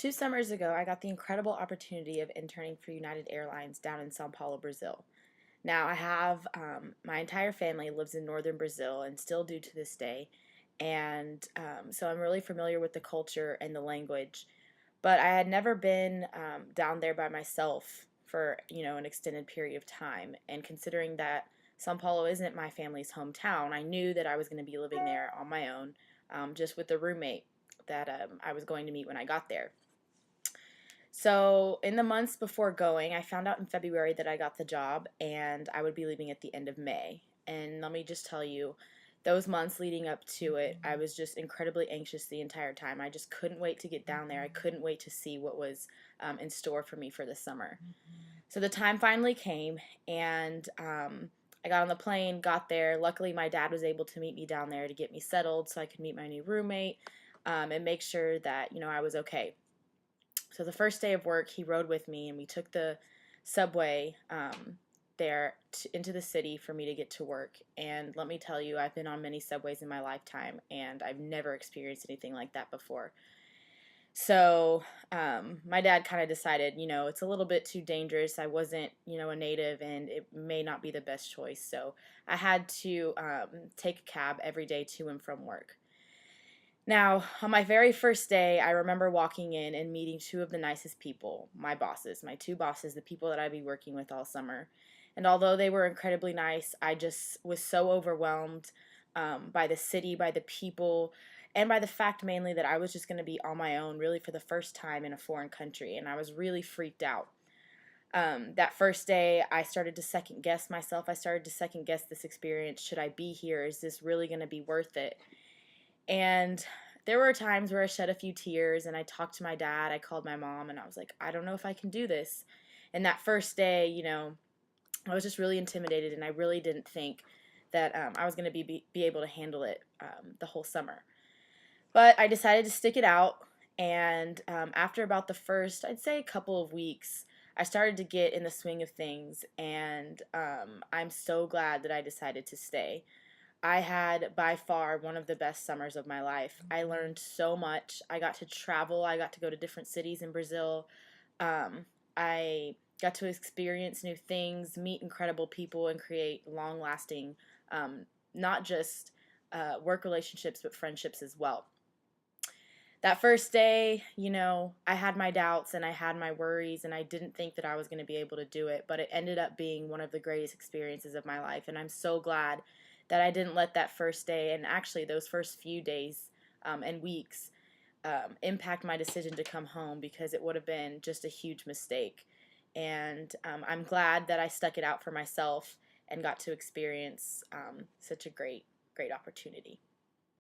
2 summers ago, I got the incredible opportunity of interning for United Airlines down in Sao Paulo, Brazil. Now, I have my entire family lives in northern Brazil and still do to this day, and so I'm really familiar with the culture and the language. But I had never been down there by myself for an extended period of time, and considering that Sao Paulo isn't my family's hometown, I knew that I was going to be living there on my own, just with the roommate that I was going to meet when I got there. So, in the months before going, I found out in February that I got the job and I would be leaving at the end of May. And let me just tell you, those months leading up to it, I was just incredibly anxious the entire time. I just couldn't wait to get down there. I couldn't wait to see what was in store for me for the summer. So, the time finally came, and I got on the plane, got there. Luckily, my dad was able to meet me down there to get me settled so I could meet my new roommate and make sure that, I was okay. So the first day of work, he rode with me, and we took the subway into the city for me to get to work. And let me tell you, I've been on many subways in my lifetime, and I've never experienced anything like that before. So my dad kind of decided, it's a little bit too dangerous. I wasn't, a native, and it may not be the best choice. So I had to take a cab every day to and from work. Now, on my very first day, I remember walking in and meeting two of the nicest people, my bosses, my two bosses, the people that I'd be working with all summer. And although they were incredibly nice, I just was so overwhelmed by the city, by the people, and by the fact mainly that I was just going to be on my own, really for the first time in a foreign country, and I was really freaked out. That first day, I started to second guess myself. I started to second guess this experience. Should I be here? Is this really going to be worth it? And there were times where I shed a few tears, and I talked to my dad. I called my mom, and I was like, I don't know if I can do this. And that first day, I was just really intimidated, and I really didn't think that I was going to be able to handle it the whole summer. But I decided to stick it out, and after about the first, I'd say a couple of weeks, I started to get in the swing of things, and I'm so glad that I decided to stay. I had by far one of the best summers of my life. I learned so much. I got to travel. I got to go to different cities in Brazil. I got to experience new things, meet incredible people, and create long-lasting, not just work relationships, but friendships as well. That first day, I had my doubts and I had my worries, and I didn't think that I was going to be able to do it, but it ended up being one of the greatest experiences of my life, and I'm so glad that I didn't let that first day, and actually those first few days and weeks, impact my decision to come home, because it would have been just a huge mistake. And I'm glad that I stuck it out for myself and got to experience such a great opportunity.